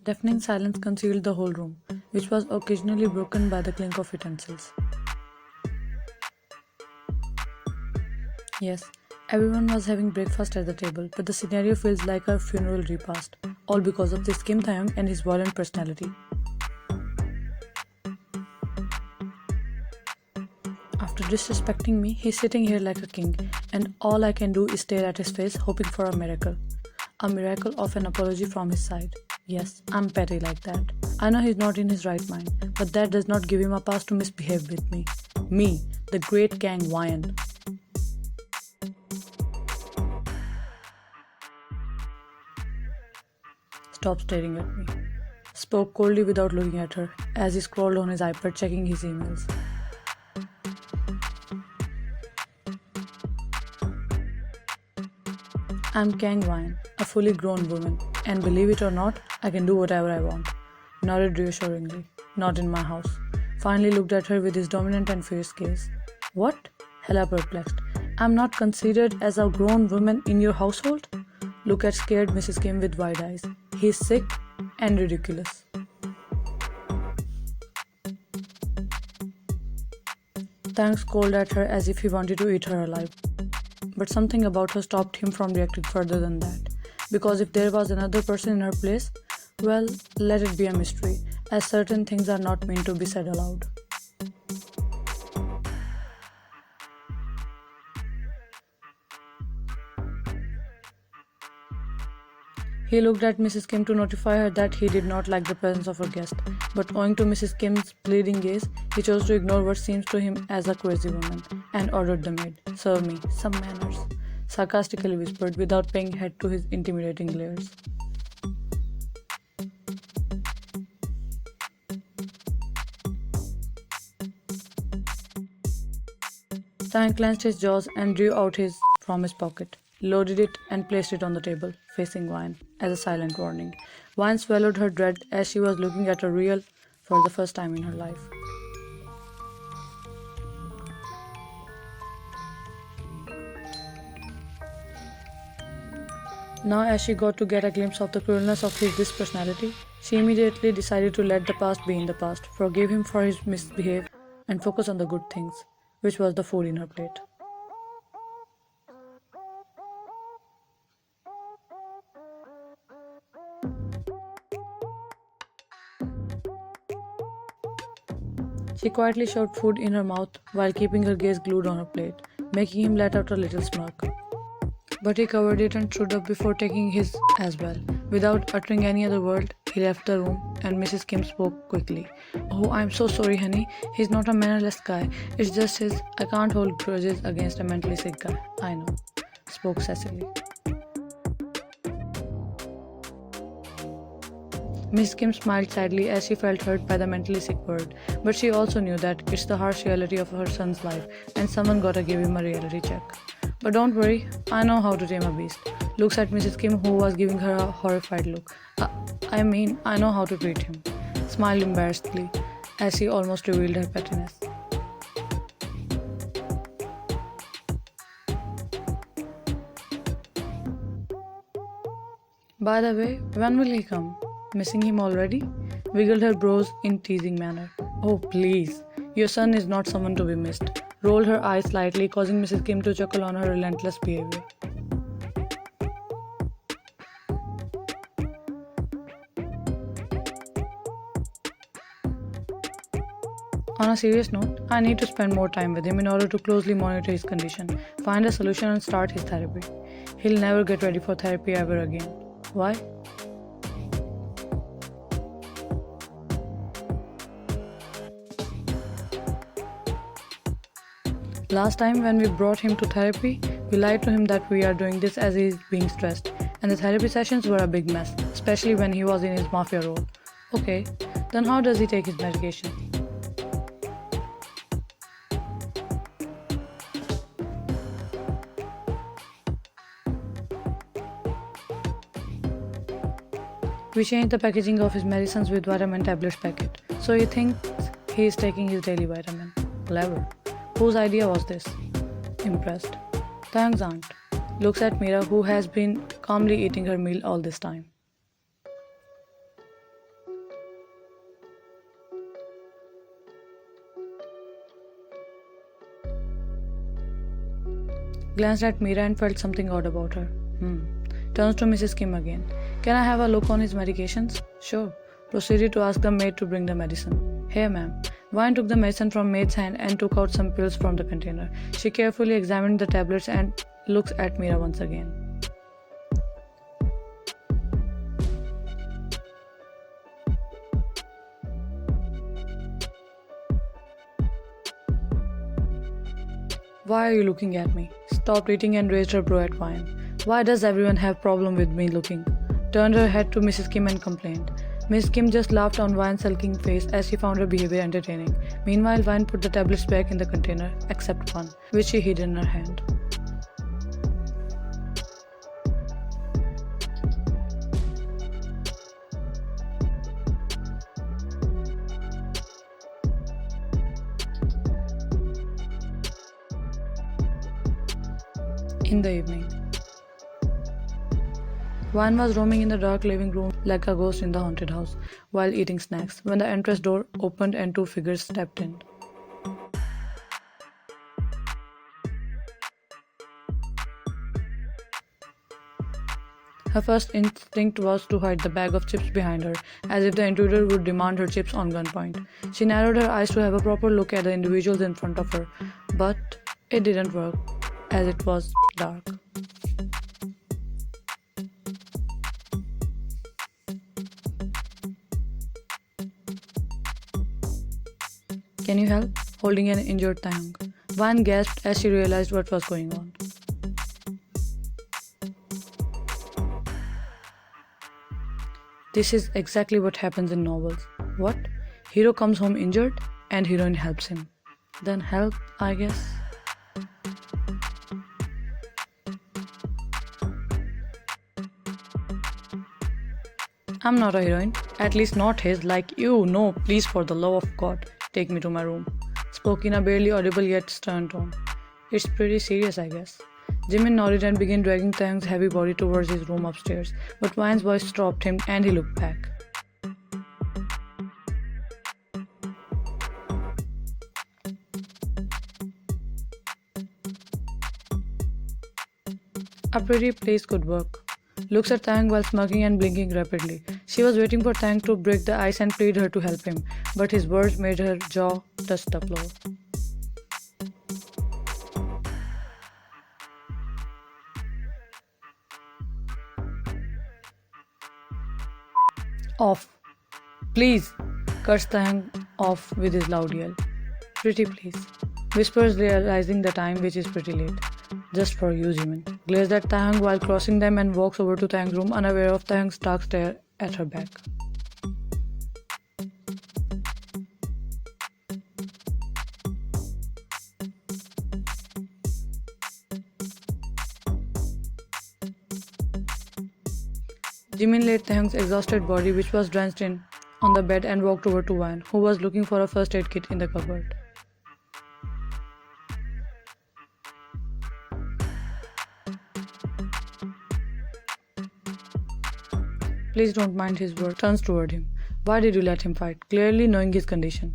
Deafening silence concealed the whole room, which was occasionally broken by the clink of utensils. Yes, everyone was having breakfast at the table, but the scenario feels like a funeral repast, all because of this Kim Taeyong and his violent personality. After disrespecting me, he's sitting here like a king, and all I can do is stare at his face, hoping for a miracle. A miracle of an apology from his side. Yes, I'm petty like that. I know he's not in his right mind, but that does not give him a pass to misbehave with me. Me, the great Kang Wyan. Stop staring at me. Spoke coldly without looking at her as he scrolled on his iPad checking his emails. I'm Kang Wyan, a fully grown woman, and believe it or not, I can do whatever I want. Nodded reassuringly. Not in my house. Finally looked at her with his dominant and fierce gaze. What? Hella perplexed. I'm not considered as a grown woman in your household? Look at scared Mrs. Kim with wide eyes. He's sick and ridiculous. Thanks called at her as if he wanted to eat her alive. But something about her stopped him from reacting further than that. Because if there was another person in her place, well, let it be a mystery, as certain things are not meant to be said aloud. He looked at Mrs. Kim to notify her that he did not like the presence of her guest, but owing to Mrs. Kim's pleading gaze, he chose to ignore what seems to him as a crazy woman, and ordered the maid, "Serve me, some manners," sarcastically whispered without paying heed to his intimidating glares. Tang clenched his jaws and drew out his from his pocket, loaded it and placed it on the table, facing Wine, as a silent warning. Wine swallowed her dread as she was looking at a real for the first time in her life. Now, as she got to get a glimpse of the cruelness of this personality, she immediately decided to let the past be in the past, forgive him for his misbehave, and focus on the good things, which was the food in her plate. She quietly shoved food in her mouth while keeping her gaze glued on her plate, making him let out a little smirk. But he covered it and stood up before taking his as well. Without uttering any other word, he left the room and Mrs. Kim spoke quickly. "Oh, I'm so sorry, honey. He's not a mannerless guy. It's just I can't hold grudges against a mentally sick guy. I know," spoke Cecily. Miss Kim smiled sadly as she felt hurt by the mentally sick word, but she also knew that it's the harsh reality of her son's life and someone gotta give him a reality check. "But don't worry, I know how to tame a beast." Looks at Mrs. Kim, who was giving her a horrified look. I know how to treat him." Smiled embarrassedly as she almost revealed her pettiness. "By the way, when will he come? Missing him already?" Wiggled her brows in teasing manner. "Oh, please. Your son is not someone to be missed." Rolled her eyes slightly, causing Mrs. Kim to chuckle on her relentless behavior. On a serious note, I need to spend more time with him in order to closely monitor his condition, find a solution and start his therapy. He'll never get ready for therapy ever again. Why? Last time when we brought him to therapy, we lied to him that we are doing this as he is being stressed, and the therapy sessions were a big mess, especially when he was in his mafia role. Okay, then how does he take his medication? We changed the packaging of his medicines with vitamin tablets packet, so he thinks he is taking his daily vitamin. Clever. Whose idea was this? Impressed. Thanks, aunt. Looks at Mira, who has been calmly eating her meal all this time. Glanced at Mira and felt something odd about her. Turns to Mrs. Kim again. Can I have a look on his medications? Sure. Proceeded to ask the maid to bring the medicine. Here, ma'am. Vine took the medicine from maid's hand and took out some pills from the container. She carefully examined the tablets and looks at Mira once again. Why are you looking at me? Stopped eating and raised her brow at Vine. Why does everyone have problem with me looking? Turned her head to Mrs. Kim and complained. Miss Kim just laughed on Vine's sulking face as she found her behavior entertaining. Meanwhile, Vine put the tablets back in the container, except one, which she hid in her hand. In the evening, Vine was roaming in the dark living room like a ghost in the haunted house while eating snacks when the entrance door opened and two figures stepped in. Her first instinct was to hide the bag of chips behind her, as if the intruder would demand her chips on gunpoint. She narrowed her eyes to have a proper look at the individuals in front of her, but it didn't work, as it was dark. Can you help? Holding an injured Taeyong. Vine gasped as she realized what was going on. This is exactly what happens in novels. What? Hero comes home injured and heroine helps him. Then help, I guess. I'm not a heroine, at least not his, like you. No, please, for the love of God, take me to my room. Spoke in a barely audible yet stern tone. It's pretty serious, I guess. Jimin nodded and began dragging Taeyong's heavy body towards his room upstairs, but Vine's voice stopped him and he looked back. A pretty place could work. Looks at Taeyong while smirking and blinking rapidly. She was waiting for Taeyong to break the ice and plead her to help him, but his words made her jaw touch the floor. Off. Please, cursed Taeyong off with his loud yell. Pretty please. Whispers, realizing the time, which is pretty late. Just for you, Jimin. Glares at Taeyong while crossing them and walks over to Taeyong's room, unaware of Taeyong's dark stare at her back. Jimin laid Taeyong's exhausted body, which was drenched in, on the bed and walked over to Vine, who was looking for a first aid kit in the cupboard. Please don't mind his word. Turns toward him. Why did you let him fight? Clearly knowing his condition.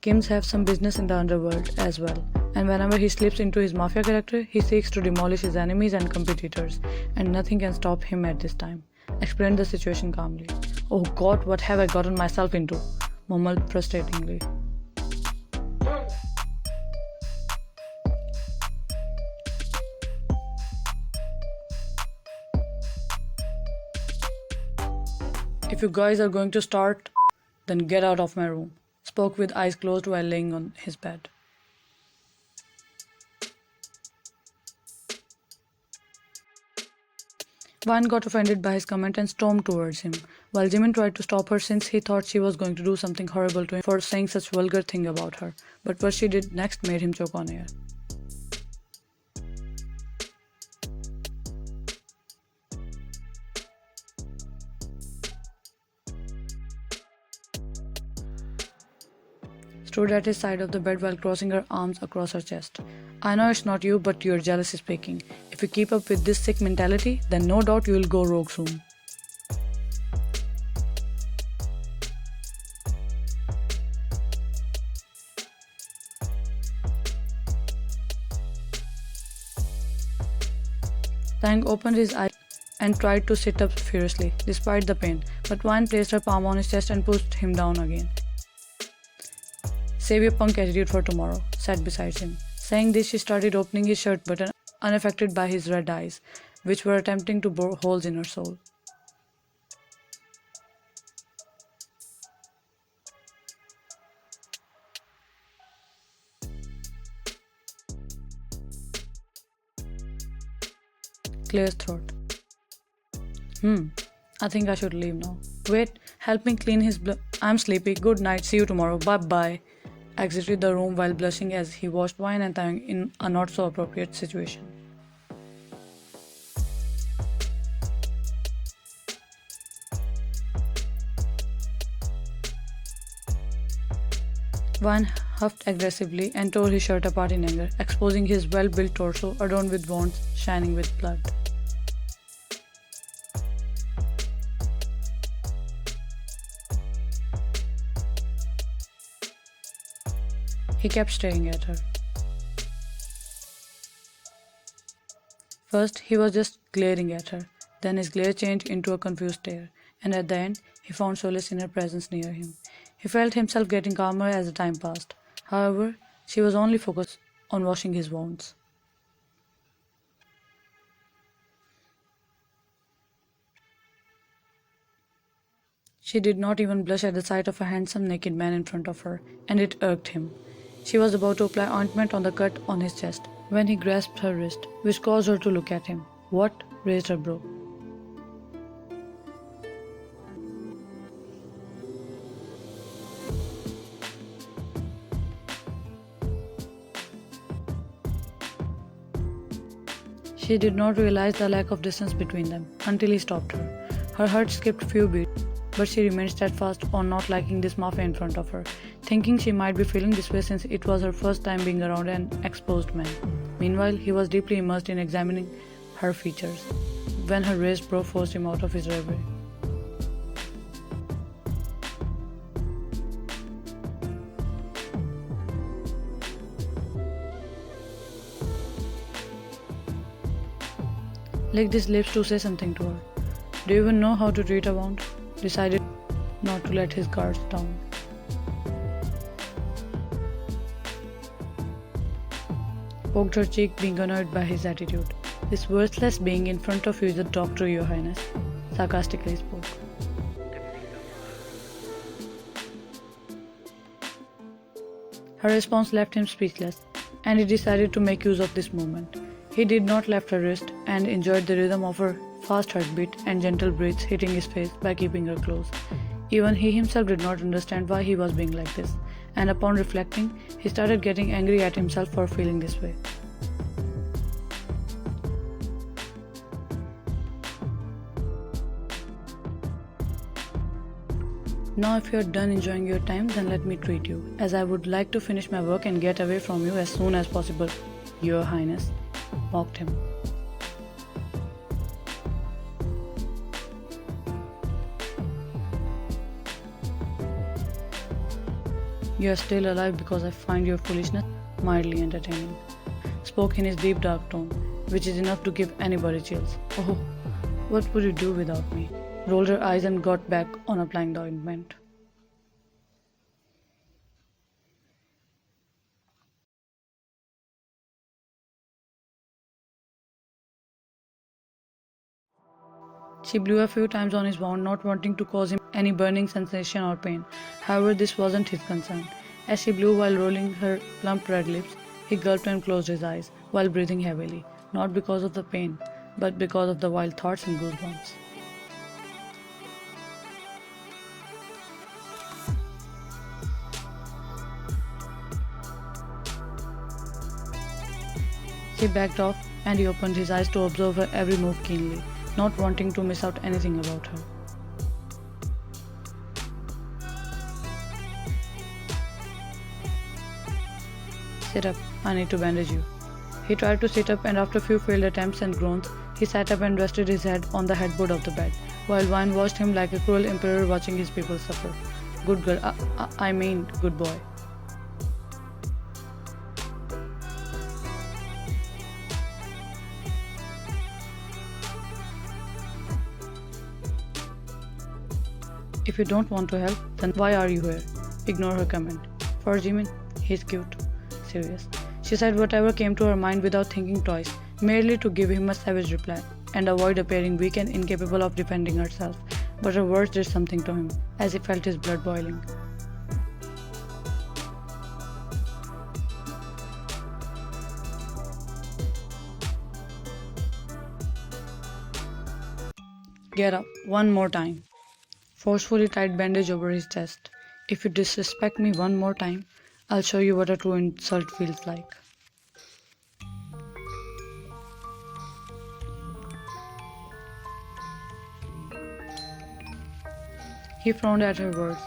Kims have some business in the underworld as well, and whenever he slips into his mafia character, he seeks to demolish his enemies and competitors, and nothing can stop him at this time. Explained the situation calmly. Oh God, what have I gotten myself into? Mumbled frustratingly. If you guys are going to start, then get out of my room. Spoke with eyes closed while laying on his bed. Vine got offended by his comment and stormed towards him, while Jimin tried to stop her since he thought she was going to do something horrible to him for saying such vulgar thing about her. But what she did next made him choke on air. Stood at his side of the bed while crossing her arms across her chest. I know it's not you, but you're jealous speaking. If you keep up with this sick mentality, then no doubt you will go rogue soon. Tang opened his eyes and tried to sit up furiously, despite the pain, but Wine placed her palm on his chest and pushed him down again. Save your punk attitude for tomorrow, sat beside him. Saying this, she started opening his shirt button, unaffected by his red eyes, which were attempting to bore holes in her soul. Claire's throat. I think I should leave now. Wait, help me clean his blood. I'm sleepy. Good night. See you tomorrow. Bye bye. Exited the room while blushing as he watched Wine and Tang in a not so appropriate situation. Wine huffed aggressively and tore his shirt apart in anger, exposing his well-built torso adorned with wounds shining with blood. He kept staring at her. First, he was just glaring at her. Then his glare changed into a confused stare, and at the end, he found solace in her presence near him. He felt himself getting calmer as the time passed. However, she was only focused on washing his wounds. She did not even blush at the sight of a handsome naked man in front of her, and it irked him. She was about to apply ointment on the cut on his chest when he grasped her wrist, which caused her to look at him. What? Raised her brow. She did not realize the lack of distance between them until he stopped her. Her heart skipped few beats, but she remained steadfast on not liking this mafia in front of her, thinking she might be feeling this way since it was her first time being around an exposed man. Meanwhile, he was deeply immersed in examining her features when her raised brow forced him out of his reverie. Licked his lips to say something to her. Do you even know how to treat a wound? Decided not to let his guards down. Poked her cheek, being annoyed by his attitude. This worthless being in front of you is a doctor, Your Highness, sarcastically spoke. Her response left him speechless, and he decided to make use of this moment. He did not lift her wrist and enjoyed the rhythm of her fast heartbeat and gentle breaths hitting his face by keeping her close. Even he himself did not understand why he was being like this, and upon reflecting, he started getting angry at himself for feeling this way. Now if you are done enjoying your time, then let me treat you, as I would like to finish my work and get away from you as soon as possible, Your Highness, mocked him. You are still alive because I find your foolishness mildly entertaining, spoke in his deep dark tone, which is enough to give anybody chills. Oh, what would you do without me? Rolled her eyes and got back on applying the ointment. She blew a few times on his wound, not wanting to cause him any burning sensation or pain. However, this wasn't his concern. As she blew while rolling her plump red lips, he gulped and closed his eyes while breathing heavily, not because of the pain, but because of the wild thoughts and goosebumps. He backed off and he opened his eyes to observe her every move keenly, not wanting to miss out anything about her. Sit up, I need to bandage you. He tried to sit up, and after a few failed attempts and groans, he sat up and rested his head on the headboard of the bed, while Wine watched him like a cruel emperor watching his people suffer. Good girl, I mean, good boy. If you don't want to help, then why are you here? Ignore her comment. For Jimin, he's cute. Serious. She said whatever came to her mind without thinking twice, merely to give him a savage reply and avoid appearing weak and incapable of defending herself. But her words did something to him, as he felt his blood boiling. Get up, one more time. Forcefully tied bandage over his chest. If you disrespect me one more time, I'll show you what a true insult feels like. He frowned at her words,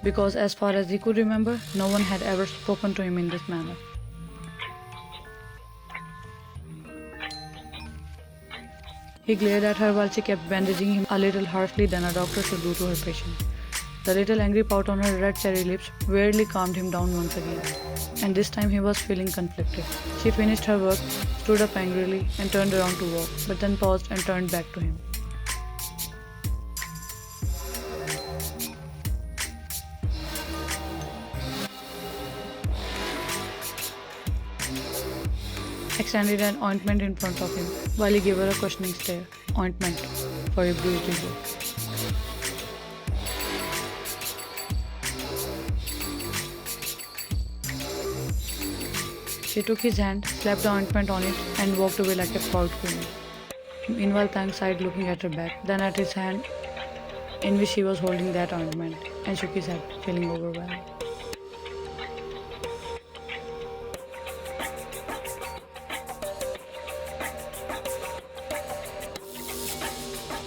because as far as he could remember, no one had ever spoken to him in this manner. He glared at her while she kept bandaging him a little harshly than a doctor should do to her patient. The little angry pout on her red cherry lips weirdly calmed him down once again, and this time he was feeling conflicted. She finished her work, stood up angrily, and turned around to walk, but then paused and turned back to him. Extended an ointment in front of him while he gave her a questioning stare. Ointment for a bruised ego. She took his hand, slapped the ointment on it, and walked away like a proud queen. Meanwhile, Tang sighed, looking at her back, then at his hand in which he was holding that ointment, and shook his head, feeling overwhelmed.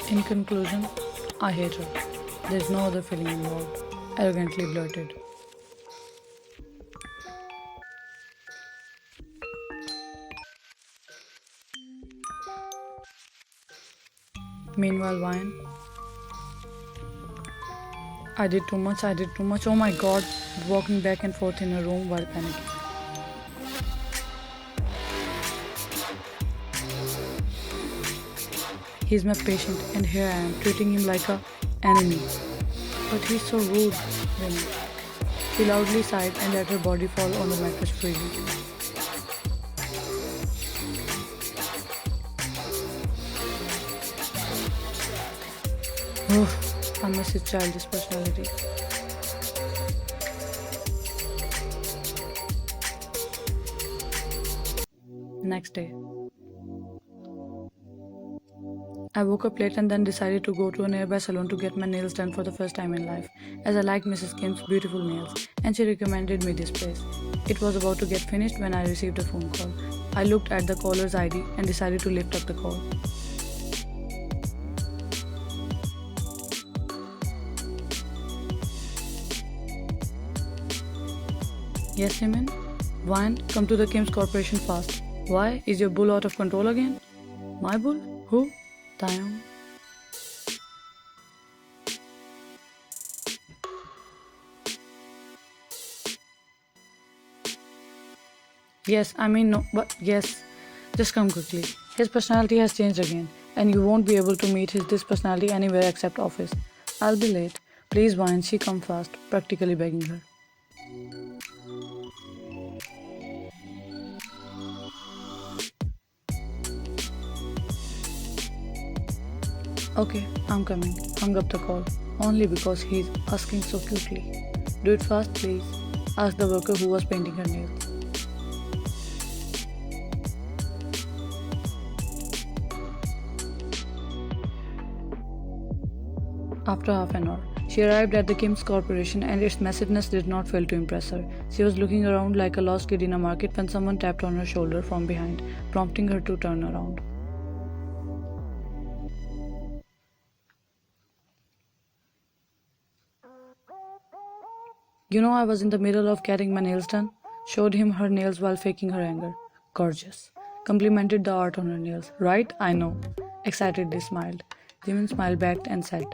In conclusion, I hate her. There's no other feeling involved, arrogantly blurted. Meanwhile, Wine. I did too much, oh my god, walking back and forth in her room while panicking. He's my patient, and here I am, treating him like an enemy. But he's so rude, Remy. She loudly sighed and let her body fall on the mattress freely. I miss his childish personality. Next day. I woke up late and then decided to go to a nearby salon to get my nails done for the first time in life, as I liked Mrs. Kim's beautiful nails, and she recommended me this place. It was about to get finished when I received a phone call. I looked at the caller's ID and decided to lift up the call. Yes, Simon? Wine, come to the Kim's Corporation fast. Why? Is your bull out of control again? My bull? Who? Taeyong. Yes, I mean no, but yes. Just come quickly. His personality has changed again, and you won't be able to meet this personality anywhere except office. I'll be late. Please, Wine, she come fast, practically begging her. Okay, I'm coming. Hung up the call, only because he's asking so cutely. Do it fast, please, asked the worker who was painting her nails. After half an hour, she arrived at the Kim's Corporation and its massiveness did not fail to impress her. She was looking around like a lost kid in a market when someone tapped on her shoulder from behind, prompting her to turn around. You know, I was in the middle of getting my nails done. Showed him her nails while faking her anger. Gorgeous. Complimented the art on her nails. Right? I know. Excitedly smiled. Jimin smiled back and said,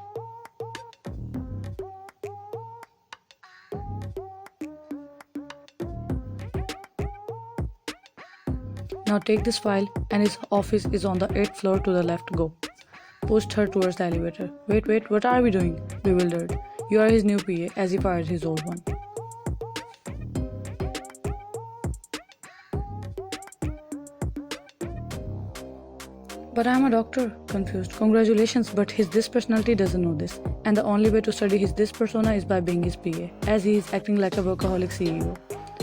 Now take this file, and his office is on the 8th floor to the left. Go. Pushed her towards the elevator. Wait, what are we doing? Bewildered. You are his new PA as he fired his old one. But I'm a doctor, confused. Congratulations, but his this personality doesn't know this. And the only way to study his this persona is by being his PA, as he is acting like a workaholic CEO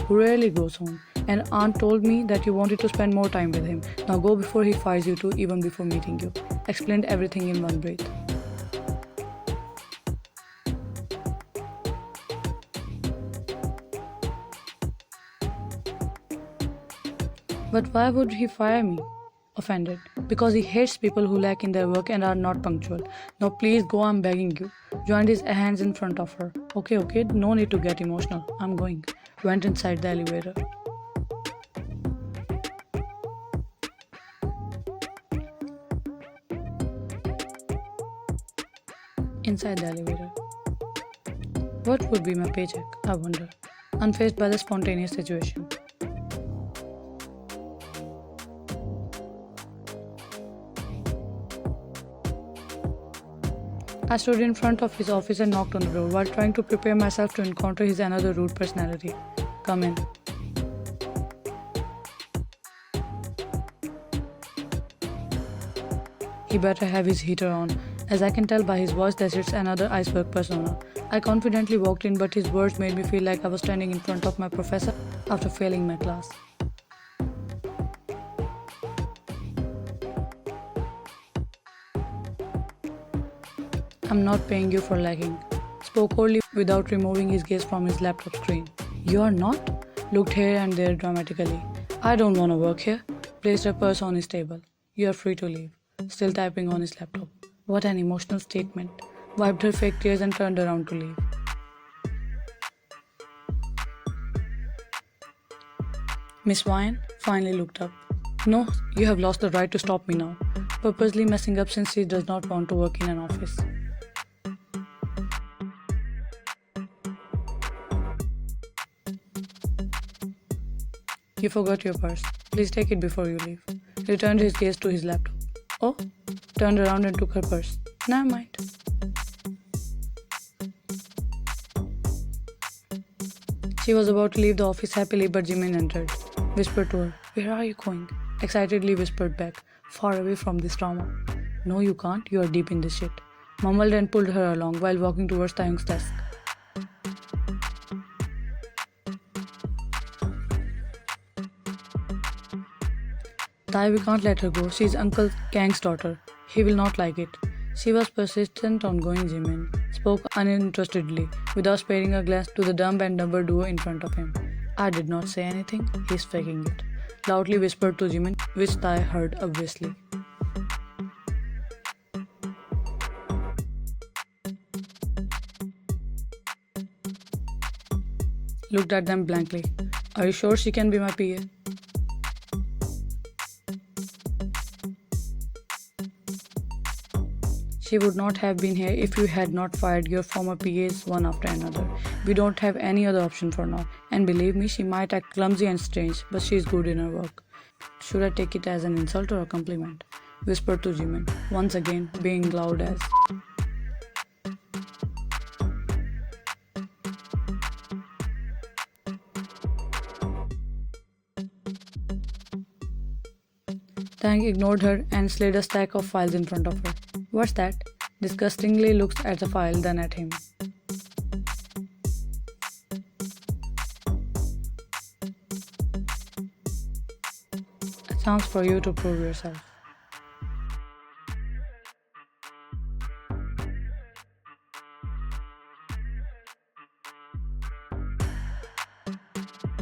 who rarely goes home. And aunt told me that you wanted to spend more time with him. Now go before he fires you too, even before meeting you. Explained everything in one breath. But why would he fire me? Offended. Because he hates people who lack in their work and are not punctual. Now please go, I'm begging you. Joined his hands in front of her. Okay, no need to get emotional. I'm going. Went inside the elevator. Inside the elevator. What would be my paycheck? I wonder. Unfazed by the spontaneous situation. I stood in front of his office and knocked on the door while trying to prepare myself to encounter his another rude personality. Come in. He better have his heater on, as I can tell by his voice that it's another iceberg persona. I confidently walked in, but his words made me feel like I was standing in front of my professor after failing my class. I'm not paying you for lagging. Spoke coldly without removing his gaze from his laptop screen. You are not? Looked here and there dramatically. I don't want to work here. Placed her purse on his table. You are free to leave. Still typing on his laptop. What an emotional statement. Wiped her fake tears and turned around to leave. Miss Vine finally looked up. No, you have lost the right to stop me now. Purposely messing up since she does not want to work in an office. You forgot your purse. Please take it before you leave. Returned his gaze to his laptop. Oh, turned around and took her purse. Never mind. She was about to leave the office happily, but Jimin entered. Whispered to her, "Where are you going?" Excitedly whispered back, "Far away from this drama." "No, you can't. You are deep in this shit." Mumbled and pulled her along while walking towards Taeyong's desk. Tae, we can't let her go. She's Uncle Kang's daughter. He will not like it. She was persistent on going, Jimin spoke uninterestedly, without sparing a glance to the dumb and dumber duo in front of him. I did not say anything. He's faking it. Loudly whispered to Jimin, which Tae heard obviously. Looked at them blankly. Are you sure she can be my PA? She would not have been here if you had not fired your former PAs one after another. We don't have any other option for now. And believe me, she might act clumsy and strange, but she is good in her work. Should I take it as an insult or a compliment? Whispered to Jimin, once again being loud as. Tang ignored her and slid a stack of files in front of her. What's that? Disgustingly looks at the file, then at him. A chance for you to prove yourself.